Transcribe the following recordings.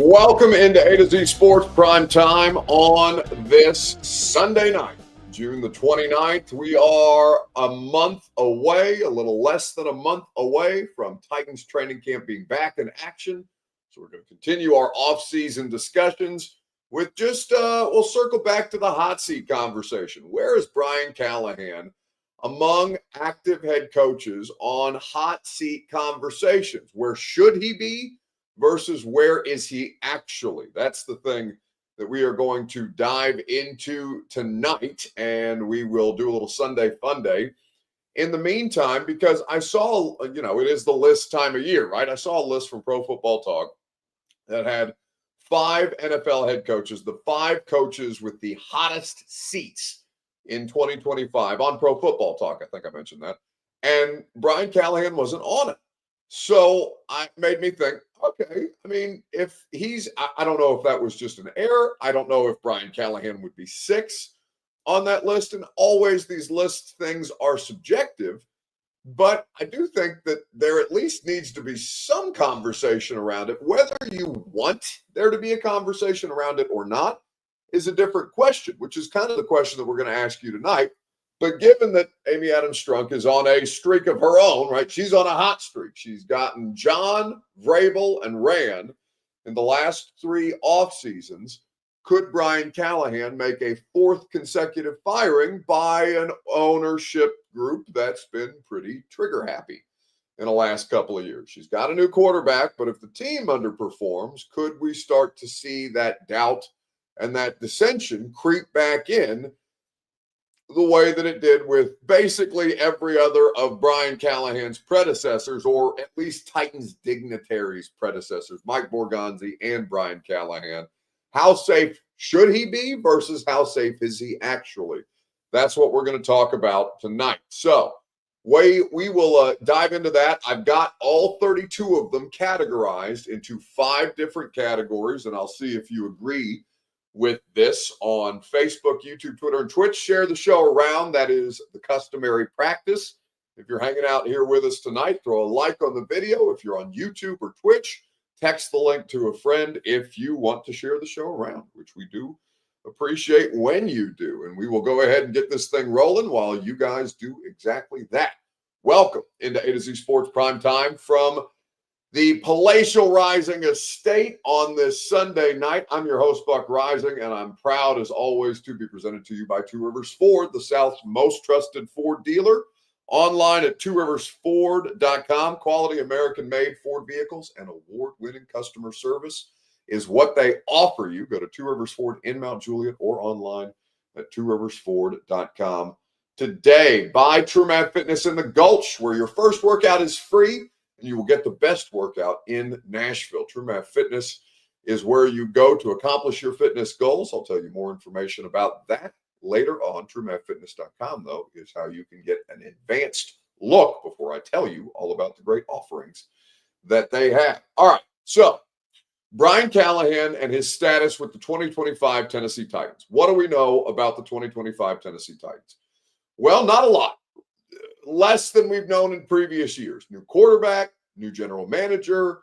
Welcome into A to Z Sports Prime Time on this Sunday night, June the 29th. We are a month away, a little less than a month away from Titans training camp being back in action. So we're going to continue our off-season discussions with we'll circle back to the hot seat conversation. Where is Brian Callahan among active head coaches on hot seat conversations? Where should he be versus where is he actually? That's the thing that we are going to dive into tonight, and we will do a little Sunday Funday. In the meantime, because I saw, it is the list time of year, right? I saw a list from Pro Football Talk that had 5 NFL head coaches, the 5 coaches with the hottest seats in 2025 on Pro Football Talk. I think I mentioned that. And Brian Callahan wasn't on it. So it made me think, okay, I mean, if I don't know if that was just an error. I don't know if Brian Callahan would be 6 on that list. And always these list things are subjective. But I do think that there at least needs to be some conversation around it. Whether you want there to be a conversation around it or not is a different question, which is kind of the question that we're going to ask you tonight. But given that Amy Adams Strunk is on a streak of her own, right? She's on a hot streak. She's gotten John, Vrabel, and Rand in the last 3 off seasons. Could Brian Callahan make a 4th consecutive firing by an ownership group that's been pretty trigger happy in the last couple of years? She's got a new quarterback, but if the team underperforms, could we start to see that doubt and that dissension creep back in the way that it did with basically every other of Brian Callahan's predecessors, or at least Titans dignitaries' predecessors, Mike Borgonzi and Brian Callahan? How safe should he be versus how safe is he actually? That's what we're going to talk about tonight. So we will dive into that. I've got all 32 of them categorized into 5 different categories, and I'll see if you agree with this on Facebook, YouTube, Twitter, and Twitch. Share the show around. That is the customary practice. If you're hanging out here with us tonight, throw a like on the video. If you're on YouTube or Twitch, text the link to a friend if you want to share the show around, which we do appreciate when you do. And we will go ahead and get this thing rolling while you guys do exactly that. Welcome into A to Z Sports Prime Time from the palatial Rising Estate on this Sunday night. I'm your host, Buck Rising, and I'm proud, as always, to be presented to you by Two Rivers Ford, the South's most trusted Ford dealer. Online at tworiversford.com. Quality American-made Ford vehicles and award-winning customer service is what they offer you. Go to Two Rivers Ford in Mount Juliet or online at tworiversford.com. Today, by TrueMath Fitness in the Gulch, where your first workout is free, and you will get the best workout in Nashville. TrueMath Fitness is where you go to accomplish your fitness goals. I'll tell you more information about that later on. TrueMathFitness.com, though, is how you can get an advanced look before I tell you all about the great offerings that they have. All right, so Brian Callahan and his status with the 2025 Tennessee Titans. What do we know about the 2025 Tennessee Titans? Well, not a lot. Less than we've known in previous years. New quarterback, new general manager.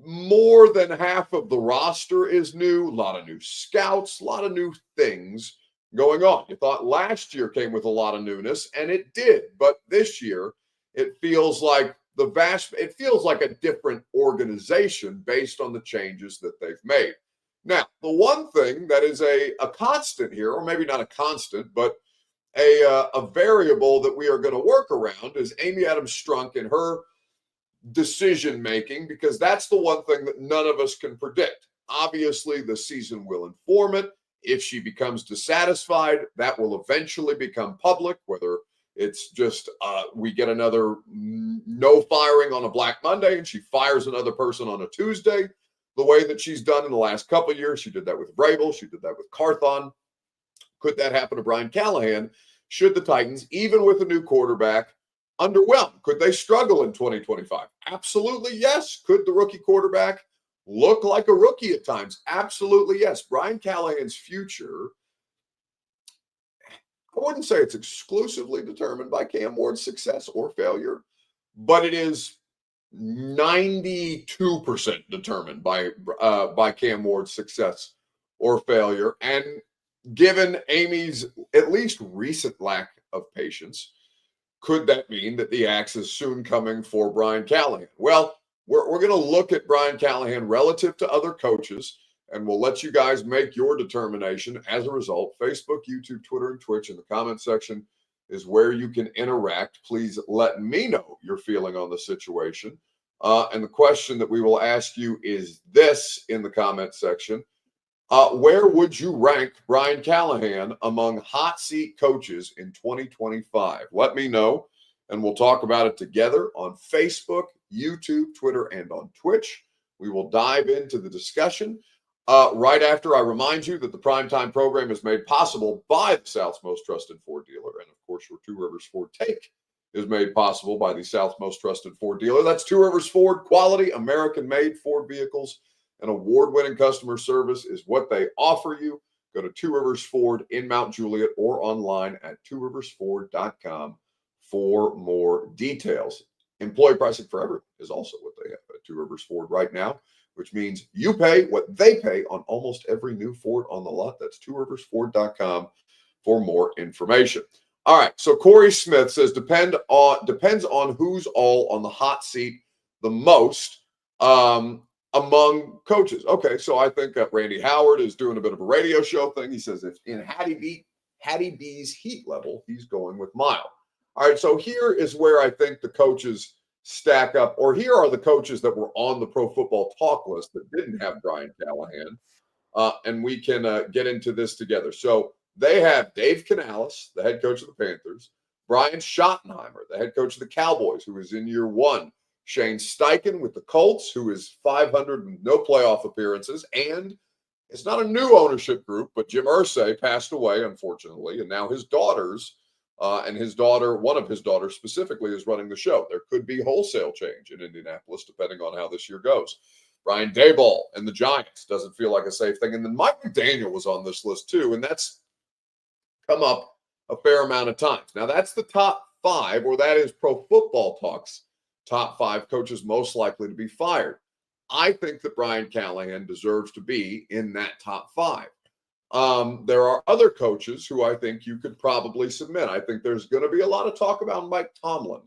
More than half of the roster is new. A lot of new scouts, a lot of new things going on. You thought last year came with a lot of newness, and it did. But this year, it feels like a different organization based on the changes that they've made. Now, the one thing that is a constant here, or maybe not a constant, but a variable that we are going to work around is Amy Adams Strunk and her decision making, because that's the one thing that none of us can predict. Obviously, the season will inform it. If she becomes dissatisfied, that will eventually become public, whether it's just we get another no firing on a Black Monday and she fires another person on a Tuesday, the way that she's done in the last couple of years. She did that with Vrabel. She did that with Carthon. Could that happen to Brian Callahan? Should the Titans, even with a new quarterback, underwhelm? Could they struggle in 2025? Absolutely yes. Could the rookie quarterback look like a rookie at times? Absolutely yes. Brian Callahan's future, I wouldn't say it's exclusively determined by Cam Ward's success or failure, but it is 92% determined by Cam Ward's success or failure. And given Amy's at least recent lack of patience, could that mean that the axe is soon coming for Brian Callahan? Well, we're going to look at Brian Callahan relative to other coaches, and we'll let you guys make your determination as a result. Facebook, YouTube, Twitter, and Twitch in the comment section is where you can interact. Please let me know your feeling on the situation. And the question that we will ask you is this in the comment section. Where would you rank Brian Callahan among hot seat coaches in 2025? Let me know, and we'll talk about it together on Facebook, YouTube, Twitter, and on Twitch. We will dive into the discussion right after I remind you that the Primetime program is made possible by the South's most trusted Ford dealer. And, of course, your Two Rivers Ford Take is made possible by the South's most trusted Ford dealer. That's Two Rivers Ford. Quality, American-made Ford vehicles and award-winning customer service is what they offer you. Go to Two Rivers Ford in Mount Juliet or online at tworiversford.com for more details. Employee pricing for everyone is also what they have at Two Rivers Ford right now, which means you pay what they pay on almost every new Ford on the lot. That's tworiversford.com for more information. All right, so Corey Smith says depends on who's all on the hot seat the most among coaches. Okay, so I think Randy Howard is doing a bit of a radio show thing. He says if in Hattie B's heat level, he's going with Mile. All right, so here is where I think the coaches stack up, or here are the coaches that were on the Pro Football Talk list that didn't have Brian Callahan, and we can get into this together. So they have Dave Canales, the head coach of the Panthers, Brian Schottenheimer, the head coach of the Cowboys, who is in year one, Shane Steichen with the Colts, who is 500 and no playoff appearances, and it's not a new ownership group, but Jim Irsay passed away, unfortunately, and now his daughters and one of his daughters specifically, is running the show. There could be wholesale change in Indianapolis, depending on how this year goes. Brian Daboll and the Giants doesn't feel like a safe thing. And then Mike McDaniel was on this list too, and that's come up a fair amount of times. Now, that's the top five, or that is Pro Football Talk's top five coaches most likely to be fired. I think that Brian Callahan deserves to be in that top five. There are other coaches who I think you could probably submit. I think there's going to be a lot of talk about Mike Tomlin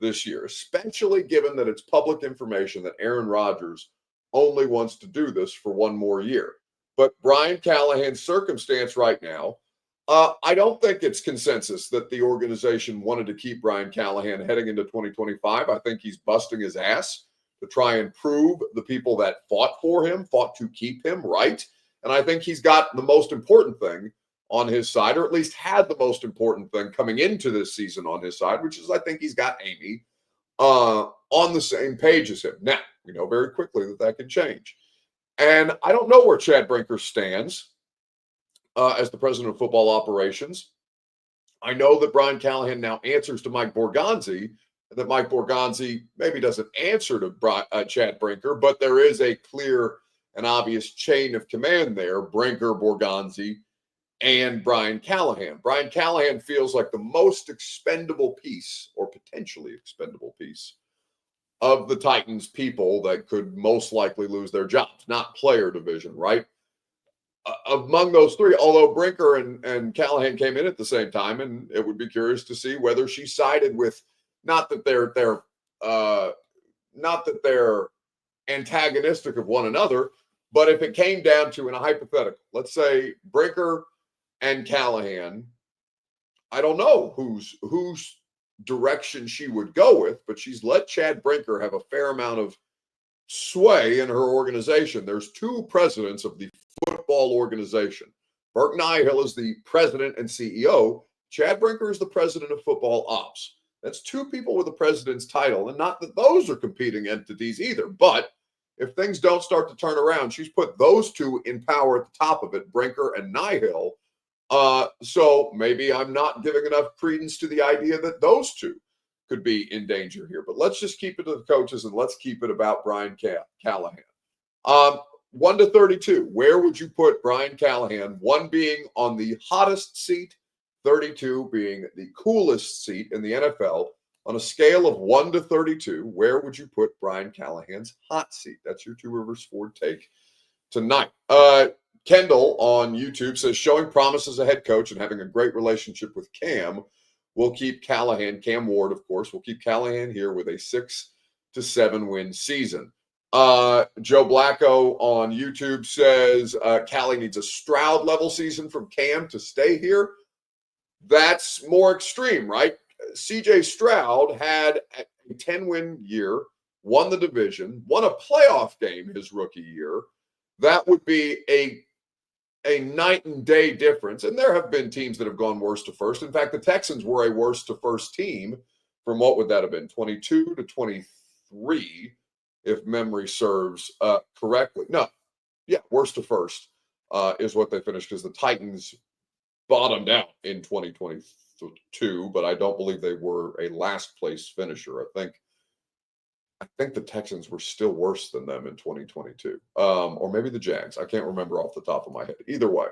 this year, especially given that it's public information that Aaron Rodgers only wants to do this for one more year. But Brian Callahan's circumstance right now, I don't think it's consensus that the organization wanted to keep Brian Callahan heading into 2025. I think he's busting his ass to try and prove the people that fought for him, fought to keep him, right. And I think he's got the most important thing on his side, or at least had the most important thing coming into this season on his side, which is I think he's got Amy on the same page as him. Now, we know very quickly that can change. And I don't know where Chad Brinker stands as the president of football operations. I know that Brian Callahan now answers to Mike Borgonzi, and that Mike Borgonzi maybe doesn't answer to Chad Brinker, but there is a clear and obvious chain of command there, Brinker, Borgonzi, and Brian Callahan. Brian Callahan feels like the most expendable piece, or potentially expendable piece, of the Titans people that could most likely lose their jobs, not player division, right? Among those three, although Brinker and Callahan came in at the same time, and it would be curious to see whether she sided with, not that they're antagonistic of one another, but if it came down to, in a hypothetical, let's say Brinker and Callahan, I don't know whose direction she would go with, but she's let Chad Brinker have a fair amount of sway in her organization. There's two presidents of the football organization. Burke Nihill is the president and CEO. Chad Brinker is the president of football ops. That's two people with the president's title, and not that those are competing entities either, but if things don't start to turn around, she's put those two in power at the top of it, Brinker and Nihill. So maybe I'm not giving enough credence to the idea that those two could be in danger here. But let's just keep it to the coaches, and let's keep it about Brian Callahan. 1 to 32, where would you put Brian Callahan? 1 being on the hottest seat, 32 being the coolest seat in the NFL On a scale of 1 to 32, where would you put Brian Callahan's hot seat? That's your Two Rivers Ford take tonight. Kendall on YouTube says, showing promise as a head coach and having a great relationship with Cam will keep Callahan, Cam Ward, of course, will keep Callahan here with a 6 to 7 win season. Joe Blacko on YouTube says, Callie needs a Stroud level season from Cam to stay here. That's more extreme, right? CJ Stroud had a 10-win year, won the division, won a playoff game his rookie year. That would be a night and day difference. And there have been teams that have gone worst to first. In fact, the Texans were a worst to first team from what would that have been? 22 to 23, if memory serves correctly. No, yeah, worst to first is what they finished because the Titans bottomed out in 2022, but I don't believe they were a last place finisher. I think the Texans were still worse than them in 2022. Or maybe the Jags. I can't remember off the top of my head. Either way.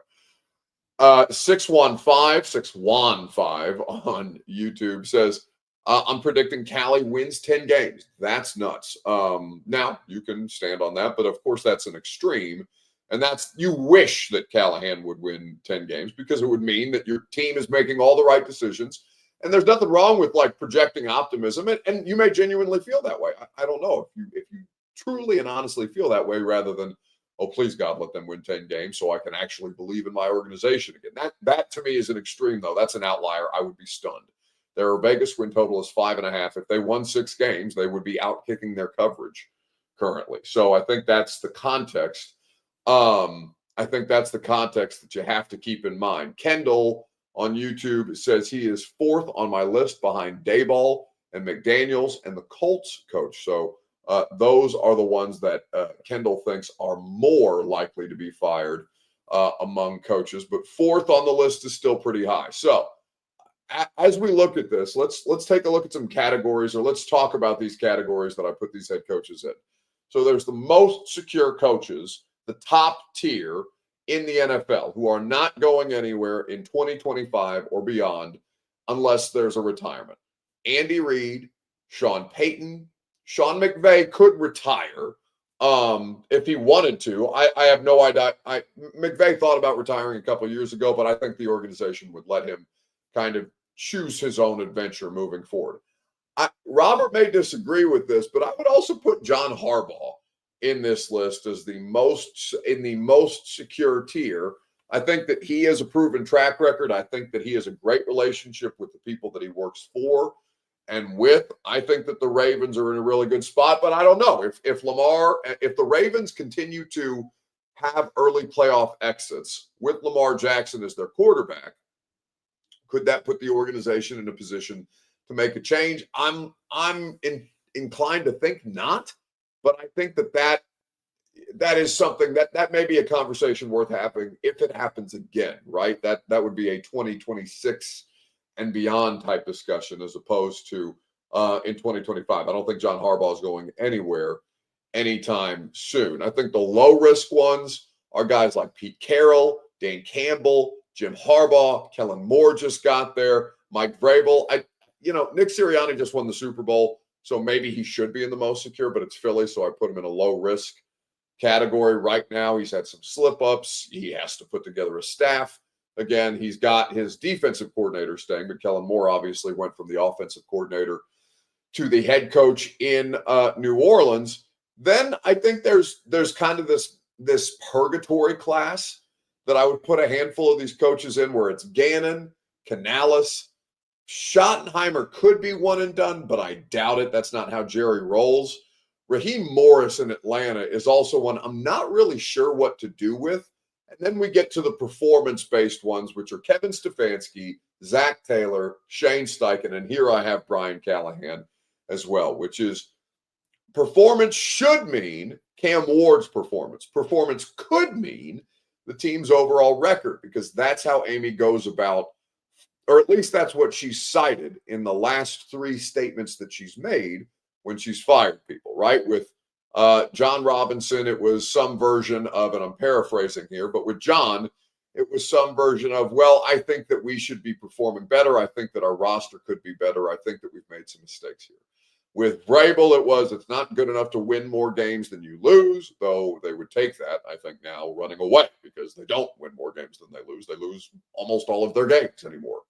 615 on YouTube says, I'm predicting Callie wins 10 games. That's nuts. Now, you can stand on that, but of course that's an extreme. And you wish that Callahan would win 10 games because it would mean that your team is making all the right decisions. And there's nothing wrong with like projecting optimism. And you may genuinely feel that way. I don't know if you truly and honestly feel that way rather than, oh, please God, let them win 10 games so I can actually believe in my organization again. That to me is an extreme, though. That's an outlier. I would be stunned. Their Vegas win total is 5.5. If they won 6 games, they would be outkicking their coverage currently. So I think that's the context. I think that's the context that you have to keep in mind. Kendall on YouTube says he is 4th on my list behind Daboll and McDaniels and the Colts coach. So those are the ones that Kendall thinks are more likely to be fired among coaches. But 4th on the list is still pretty high. So as we look at this, let's take a look at some categories, or let's talk about these categories that I put these head coaches in. So there's the most secure coaches, the top tier in the NFL, who are not going anywhere in 2025 or beyond unless there's a retirement. Andy Reid, Sean Payton, Sean McVay could retire if he wanted to. I have no idea. McVay thought about retiring a couple of years ago, but I think the organization would let him kind of choose his own adventure moving forward. Robert may disagree with this, but I would also put John Harbaugh in this list as the most secure tier. I think that he has a proven track record. I think that he has a great relationship with the people that he works for and with. I think that the Ravens are in a really good spot, but I don't know if the Ravens continue to have early playoff exits with Lamar Jackson as their quarterback, could that put the organization in a position to make a change? I'm inclined to think not. But I think that is something that may be a conversation worth having if it happens again, right? That would be a 2026 and beyond type discussion as opposed to in 2025. I don't think John Harbaugh is going anywhere anytime soon. I think the low risk ones are guys like Pete Carroll, Dan Campbell, Jim Harbaugh, Kellen Moore just got there, Mike Vrabel. Nick Sirianni just won the Super Bowl. So maybe he should be in the most secure, but it's Philly, so I put him in a low-risk category. Right now, he's had some slip-ups. He has to put together a staff. Again, he's got his defensive coordinator staying, but Kellen Moore obviously went from the offensive coordinator to the head coach in New Orleans. Then I think there's kind of this purgatory class that I would put a handful of these coaches in, where it's Gannon, Canales, Schottenheimer could be one and done, but I doubt it. That's not how Jerry rolls. Raheem Morris in Atlanta is also one I'm not really sure what to do with. And then we get to the performance-based ones, which are Kevin Stefanski, Zach Taylor, Shane Steichen, and here I have Brian Callahan as well, which is performance should mean Cam Ward's performance. Performance could mean the team's overall record, because that's how Amy goes about, or at least that's what she cited in the last 3 statements that she's made when she's fired people, right? With John Robinson, it was some version of, and I'm paraphrasing here, but with John, it was some version of, well, I think that we should be performing better. I think that our roster could be better. I think that we've made some mistakes here. With Vrabel, it's not good enough to win more games than you lose, though they would take that, I think, now running away because they don't win more games than they lose. They lose almost all of their games anymore.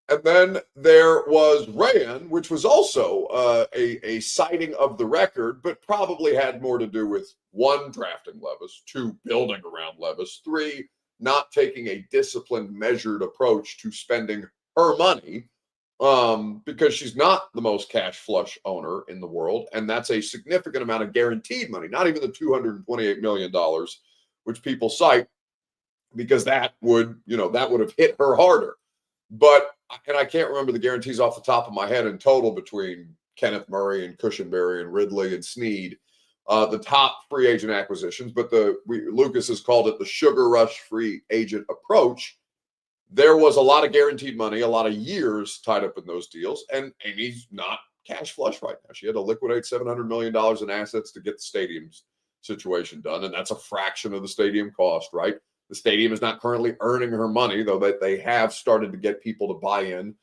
And then there was Rayan, which was also a citing of the record, but probably had more to do with 1, drafting Levis, 2, building around Levis, 3, not taking a disciplined, measured approach to spending her money. Because she's not the most cash flush owner in the world. And that's a significant amount of guaranteed money, not even the $228 million, which people cite, because that would have hit her harder. But, and I can't remember the guarantees off the top of my head in total between Kenneth Murray and Cushenberry and Ridley and Snead, the top free agent acquisitions, but Lucas has called it the sugar rush free agent approach. There was a lot of guaranteed money, a lot of years tied up in those deals, and Amy's not cash flush right now. She had to liquidate $700 million in assets to get the stadium's situation done, and that's a fraction of the stadium cost, right? The stadium is not currently earning her money, though they have started to get people to buy in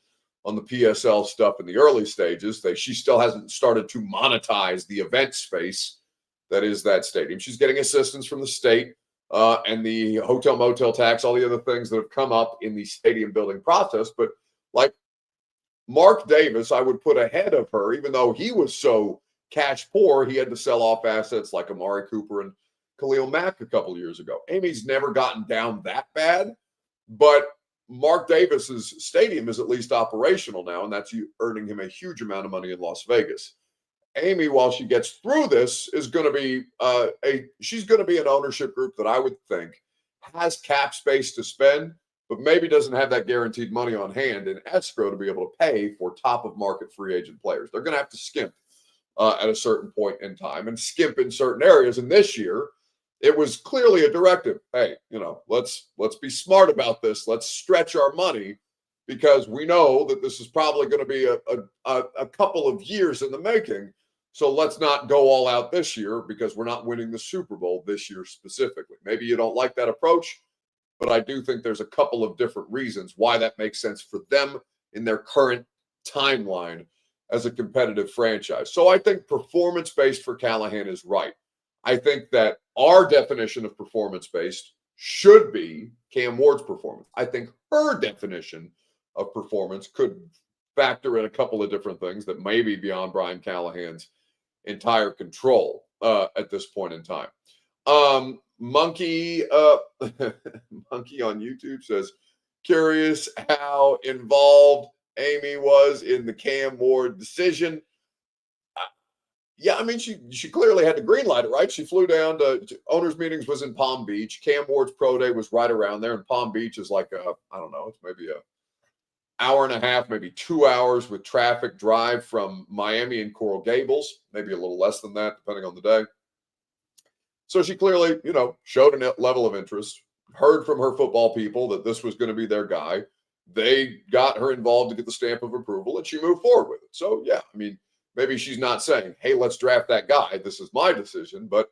on the PSL stuff in the early stages. She still hasn't started to monetize the event space that is that stadium. She's getting assistance from the state. And the hotel motel tax, all the other things that have come up in the stadium building process. But like Mark Davis, I would put ahead of her, even though he was so cash poor, he had to sell off assets like Amari Cooper and Khalil Mack a couple years ago. Amy's never gotten down that bad, but Mark Davis's stadium is at least operational now, and that's earning him a huge amount of money in Las Vegas. Amy, while she gets through this, is going to be she's going to be an ownership group that I would think has cap space to spend, but maybe doesn't have that guaranteed money on hand in escrow to be able to pay for top of market free agent players. They're going to have to skimp at a certain point in time and skimp in certain areas. And this year, it was clearly a directive. Hey, let's be smart about this. Let's stretch our money, because we know that this is probably going to be a couple of years in the making. So let's not go all out this year because we're not winning the Super Bowl this year specifically. Maybe you don't like that approach, but I do think there's a couple of different reasons why that makes sense for them in their current timeline as a competitive franchise. So I think performance-based for Callahan is right. I think that our definition of performance-based should be Cam Ward's performance. I think her definition of performance could factor in a couple of different things that may be beyond Brian Callahan's entire control at this point in time. Monkey Monkey on YouTube says, curious how involved Amy was in the Cam Ward decision. Yeah, I mean, she clearly had to green light it, right? She flew down to owners' meetings, was in Palm Beach. Cam Ward's pro day was right around there, and Palm Beach is like I don't know, it's maybe a hour and a half, maybe 2 hours with traffic drive from Miami and Coral Gables, maybe a little less than that, depending on the day. So she clearly, showed a level of interest, heard from her football people that this was going to be their guy. They got her involved to get the stamp of approval, and she moved forward with it. So, yeah, I mean, maybe she's not saying, hey, let's draft that guy. This is my decision. But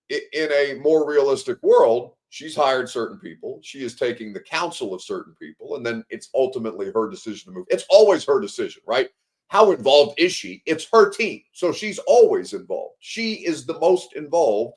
in a more realistic world, she's hired certain people. She is taking the counsel of certain people, and then it's ultimately her decision to move. It's always her decision, right? How involved is she? It's her team. So she's always involved. She is the most involved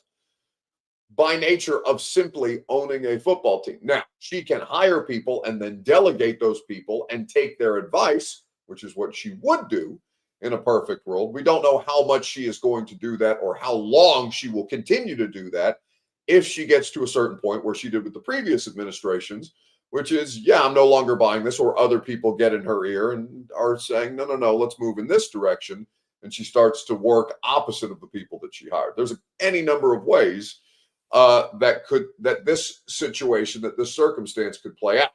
by nature of simply owning a football team. Now, she can hire people and then delegate those people and take their advice, which is what she would do in a perfect world. We don't know how much she is going to do that or how long she will continue to do that if she gets to a certain point where she did with the previous administrations, which is, yeah, I'm no longer buying this, or other people get in her ear and are saying, no, let's move in this direction. And she starts to work opposite of the people that she hired. There's any number of ways that this situation, that this circumstance could play out.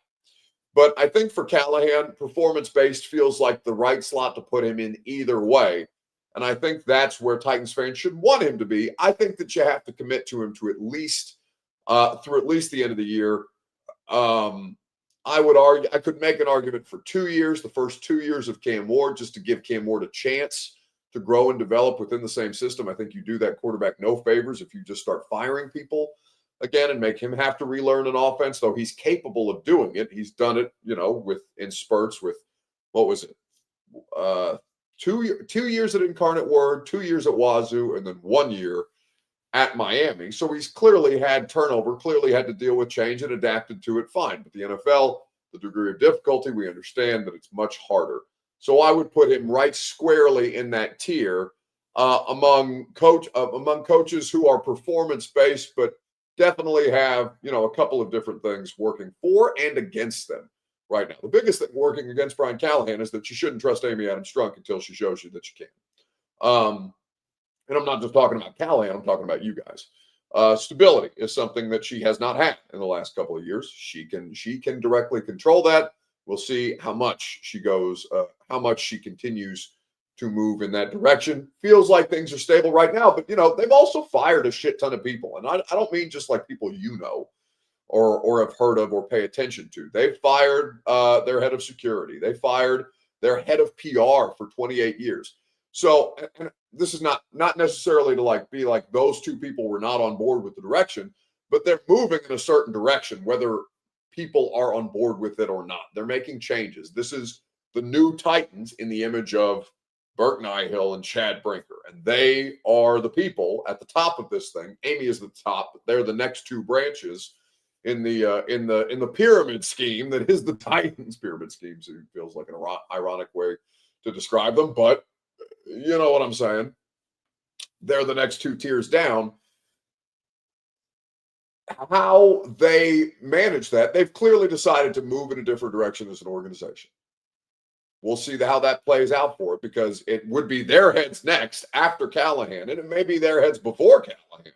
But I think for Callahan, performance-based feels like the right slot to put him in either way. And I think that's where Titans fans should want him to be. I think that you have to commit to him to at least through at least the end of the year. I would argue, I could make an argument for 2 years, the first 2 years of Cam Ward, just to give Cam Ward a chance to grow and develop within the same system. I think you do that quarterback no favors if you just start firing people again and make him have to relearn an offense, though he's capable of doing it. He's done it, with in spurts with, what was it? 2 years at Incarnate Word, 2 years at Wazoo, and then 1 year at Miami. So he's clearly had turnover, clearly had to deal with change and adapted to it fine. But the NFL, the degree of difficulty, we understand that it's much harder. So I would put him right squarely in that tier among coaches who are performance-based, but definitely have, a couple of different things working for and against them right now. The biggest thing working against Brian Callahan is that you shouldn't trust Amy Adams-Strunk until she shows you that you can. And I'm not just talking about Callahan, I'm talking about you guys. Stability is something that she has not had in the last couple of years. She can directly control that. We'll see how much she goes, how much she continues to move in that direction. Feels like things are stable right now, but they've also fired a shit ton of people. And I don't mean just like people or have heard of or pay attention to. They fired their head of security. They fired their head of PR for 28 years. So, and this is not necessarily to be like those two people were not on board with the direction, but they're moving in a certain direction, whether people are on board with it or not. They're making changes. This is the new Titans in the image of Burke Nihill and Chad Brinker, and they are the people at the top of this thing. Amy is the top. They're the next two branches in the pyramid scheme that is the Titans pyramid scheme. So it feels like an ironic way to describe them, but you know what I'm saying. They're the next two tiers down. How they manage that, they've clearly decided to move in a different direction as an organization. We'll see how that plays out for it, because it would be their heads next after Callahan, and it may be their heads before Callahan.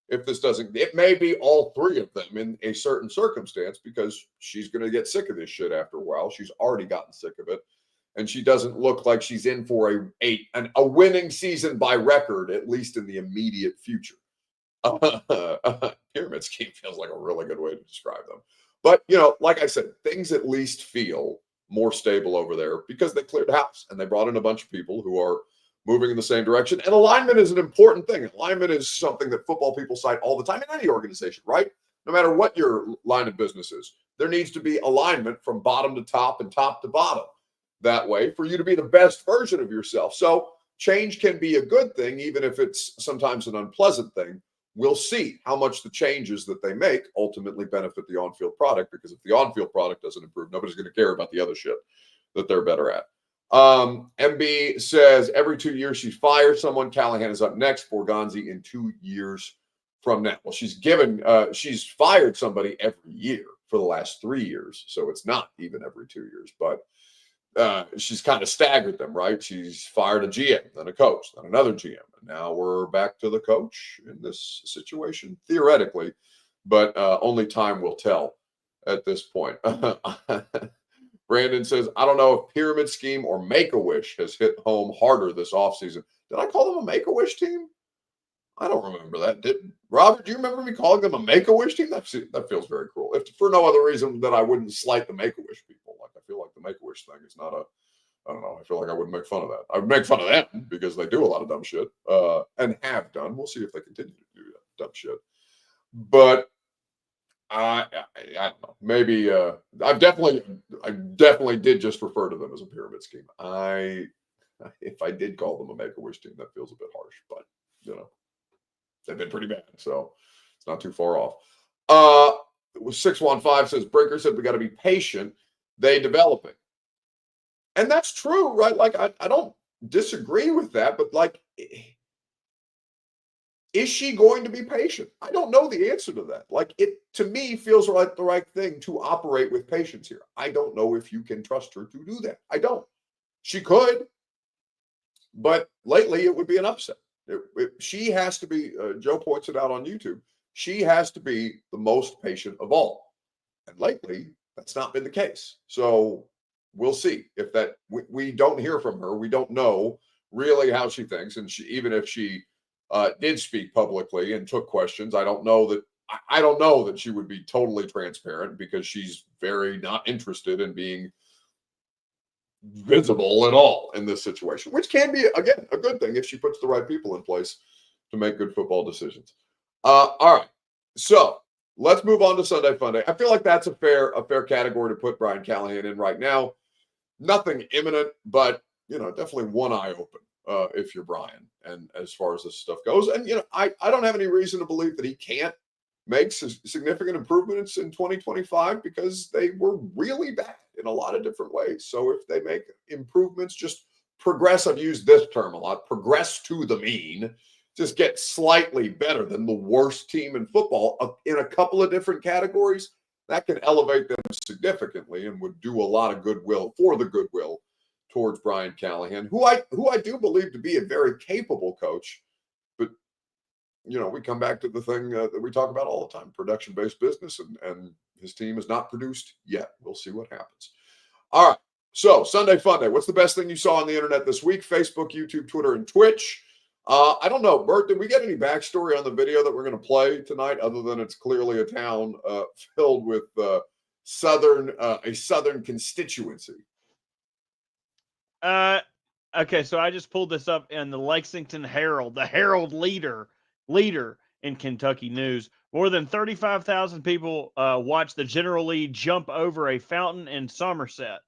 If this doesn't, it may be all three of them in a certain circumstance, because she's going to get sick of this shit after a while. She's already gotten sick of it. And she doesn't look like she's in for a winning season by record, at least in the immediate future. Pyramid scheme feels like a really good way to describe them. But, like I said, things at least feel more stable over there because they cleared house and they brought in a bunch of people who are moving in the same direction. And alignment is an important thing. Alignment is something that football people cite all the time in any organization, right? No matter what your line of business is, there needs to be alignment from bottom to top and top to bottom. That way for you to be the best version of yourself. So change can be a good thing, even if it's sometimes an unpleasant thing. We'll see how much the changes that they make ultimately benefit the on-field product, because if the on-field product doesn't improve, nobody's going to care about the other shit that they're better at. MB says every 2 years she fires someone. Callahan is up next. Borgonzi in 2 years from now. Well, she's fired somebody every year for the last 3 years. So it's not even every 2 years, but she's kind of staggered them, right? She's fired a GM, then a coach, then another GM. And now we're back to the coach in this situation, theoretically, but only time will tell at this point. Brandon says, I don't know if pyramid scheme or Make-A-Wish has hit home harder this offseason. Did I call them a Make-A-Wish team? I don't remember that. Robert, do you remember me calling them a Make-A-Wish team? That feels very cruel. If for no other reason that I wouldn't slight the Make-A-Wish people. I feel like the Make-A-Wish thing is not I don't know. I feel like I wouldn't make fun of that. I would make fun of them because they do a lot of dumb shit and have done. We'll see if they continue to do that dumb shit. But I don't know. Maybe I definitely did just refer to them as a pyramid scheme. If I did call them a Make-A-Wish team, that feels a bit harsh, but they've been pretty bad, so it's not too far off. 615 says, Breaker said we got to be patient. They developing. And that's true, right? Like, I don't disagree with that, but is she going to be patient? I don't know the answer to that. Like, it, to me, feels like the right thing to operate with patience here. I don't know if you can trust her to do that. I don't. She could, but lately it would be an upset. She has to be, Joe points it out on YouTube, she has to be the most patient of all. And lately, that's not been the case. So we'll see if that, we don't hear from her. We don't know really how she thinks. And even if she did speak publicly and took questions, I don't know that she would be totally transparent, because she's very not interested in being visible at all in this situation, which can be, again, a good thing if she puts the right people in place to make good football decisions. All right. So let's move on to Sunday Funday. I feel like that's a fair category to put Brian Callahan in right now. Nothing imminent, but definitely one eye open if you're Brian. And as far as this stuff goes, and I don't have any reason to believe that he can't make significant improvements in 2025 because they were really bad in a lot of different ways. So if they make improvements, just progress. I've used this term a lot. Progress to the mean. Just get slightly better than the worst team in football in a couple of different categories. That can elevate them significantly and would do a lot of goodwill towards Brian Callahan, who I do believe to be a very capable coach. But we come back to the thing that we talk about all the time: production-based business, and his team has not produced yet. We'll see what happens. All right. So Sunday Funday. What's the best thing you saw on the internet this week? Facebook, YouTube, Twitter, and Twitch. I don't know, Bert, did we get any backstory on the video that we're going to play tonight, other than it's clearly a town filled with a southern constituency? Okay, so I just pulled this up in the Lexington Herald, the Herald leader in Kentucky news. More than 35,000 people watched the General Lee jump over a fountain in Somerset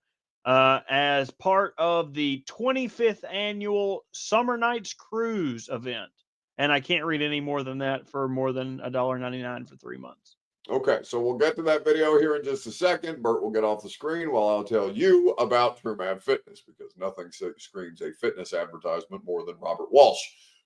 as part of the 25th annual Summer Nights Cruise event. And I can't read any more than that for more than $1.99 for 3 months. Okay, so we'll get to that video here in just a second. Bert will get off the screen while I'll tell you about TrueMad Fitness, because nothing screams a fitness advertisement more than Robert Walsh.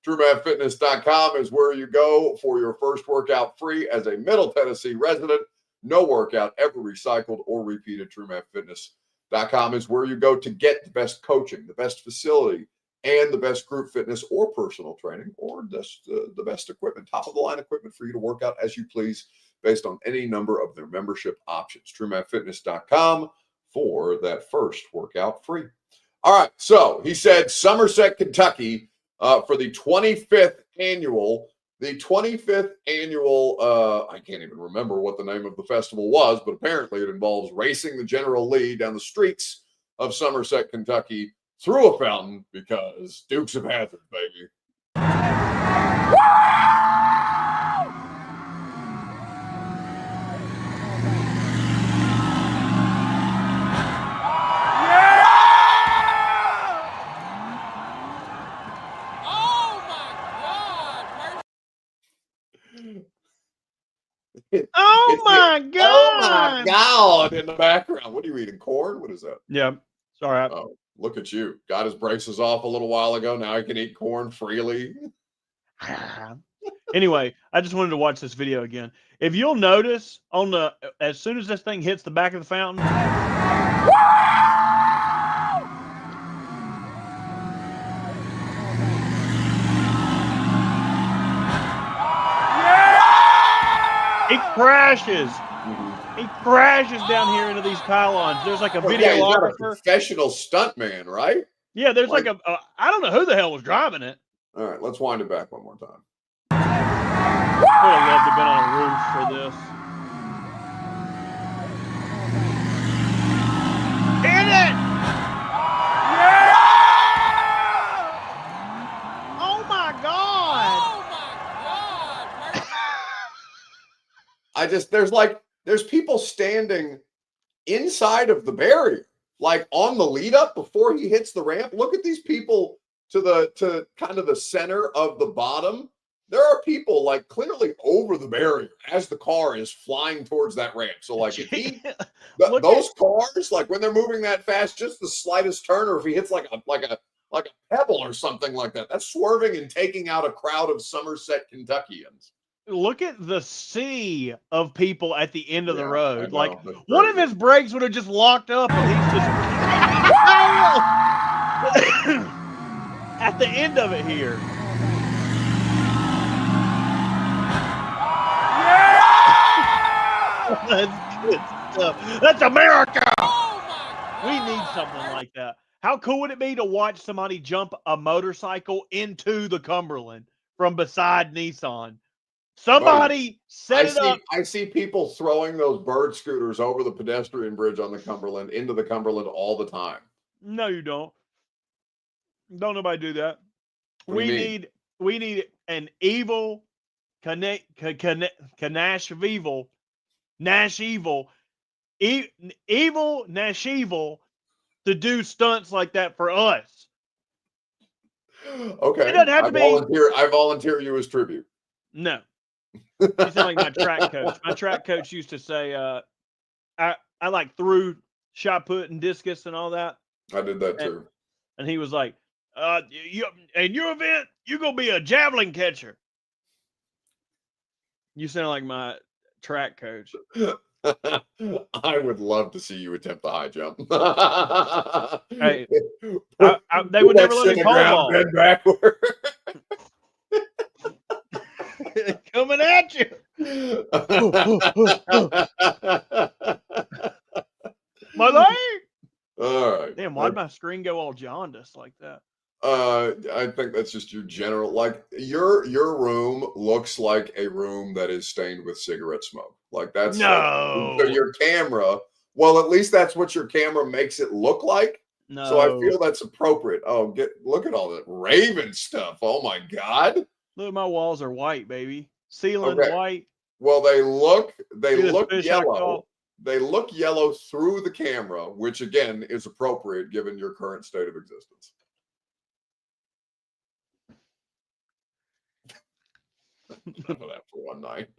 TrueMadFitness.com is where you go for your first workout free as a Middle Tennessee resident. No workout ever recycled or repeated. TrueMadFitness.com is where you go to get the best coaching, the best facility, and the best group fitness or personal training, or just the best equipment, top-of-the-line equipment for you to work out as you please, based on any number of their membership options. TrueMadFitness.com for that first workout free. All right, so he said Somerset, Kentucky, for the 25th annual. The 25th annual, I can't even remember what the name of the festival was, but apparently it involves racing the General Lee down the streets of Somerset, Kentucky, through a fountain, because Dukes of Hazzard, baby. Oh my God! In the background. What are you eating? Corn? What is that? Yeah. Sorry. Oh, look at you. Got his braces off a little while ago. Now he can eat corn freely. Anyway, I just wanted to watch this video again. If you'll notice, as soon as this thing hits the back of the fountain, it crashes. He crashes down here into these pylons. There's like a videographer. He's a professional stuntman, right? Yeah, there's like a I don't know who the hell was driving it. All right, let's wind it back one more time. I would have loved to have been on a roof for this. Hit it! Yeah! Oh my God! Oh my God! There's people standing inside of the barrier, like on the lead up before he hits the ramp. Look at these people to kind of the center of the bottom. There are people like clearly over the barrier as the car is flying towards that ramp. So like if those cars, like when they're moving that fast, just the slightest turn, or if he hits like a pebble or something like that, that's swerving and taking out a crowd of Somerset Kentuckians. Look at the sea of people at the end of the road. Like one of his brakes would have just locked up and he's just at the end of it here. Yeah! That's good stuff. That's America. We need something like that. How cool would it be to watch somebody jump a motorcycle into the Cumberland from beside Nissan? Somebody set it up. I see people throwing those bird scooters over the pedestrian bridge on the Cumberland into the Cumberland all the time. No, you don't. Don't nobody do that. We need an evil Nashville, evil Nashville to do stunts like that for us. Okay. It doesn't have to be. I volunteer you as tribute. No. You sound like my track coach. My track coach used to say, I like threw shot put and discus and all that. I did that too. And he was like, in your event, you're going to be a javelin catcher. You sound like my track coach. I would love to see you attempt the high jump. Hey, they would never let me pole ball. Bend backward. Coming at you. My leg. All right. Damn, why'd my screen go all jaundiced like that? I think that's just your general, like your room looks like a room that is stained with cigarette smoke. Like that's no. So your camera, well, at least that's what your camera makes it look like. No. So I feel that's appropriate. Oh, look at all that Raven stuff. Oh my God. Look, my walls are white, baby. Ceiling white. Well, they look yellow. yellow. They look yellow through the camera, which again is appropriate given your current state of existence. None of that for one night.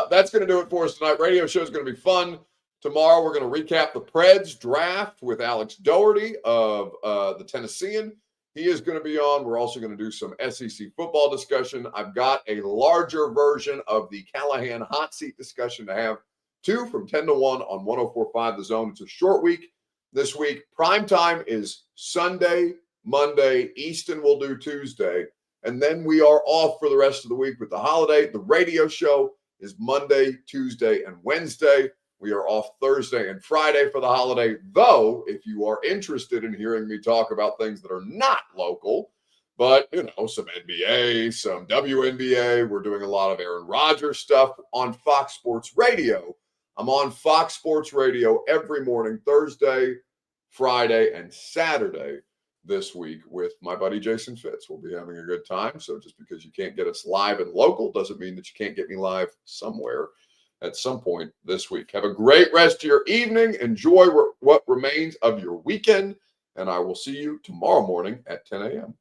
That's going to do it for us tonight. Radio show is going to be fun. Tomorrow we're going to recap the Preds draft with Alex Doherty of the Tennessean. He is going to be on. We're also going to do some SEC football discussion. I've got a larger version of the Callahan hot seat discussion to have, too, from 10 to 1 on 104.5 The Zone. It's a short week this week. Prime time is Sunday, Monday. Easton will do Tuesday. And then we are off for the rest of the week with the holiday. The radio show is Monday, Tuesday, and Wednesday. We are off Thursday and Friday for the holiday. Though, if you are interested in hearing me talk about things that are not local, but, some NBA, some WNBA, we're doing a lot of Aaron Rodgers stuff on Fox Sports Radio. I'm on Fox Sports Radio every morning, Thursday, Friday, and Saturday this week with my buddy Jason Fitz. We'll be having a good time. So just because you can't get us live and local doesn't mean that you can't get me live somewhere at some point this week. Have a great rest of your evening. Enjoy what remains of your weekend. And I will see you tomorrow morning at 10 a.m.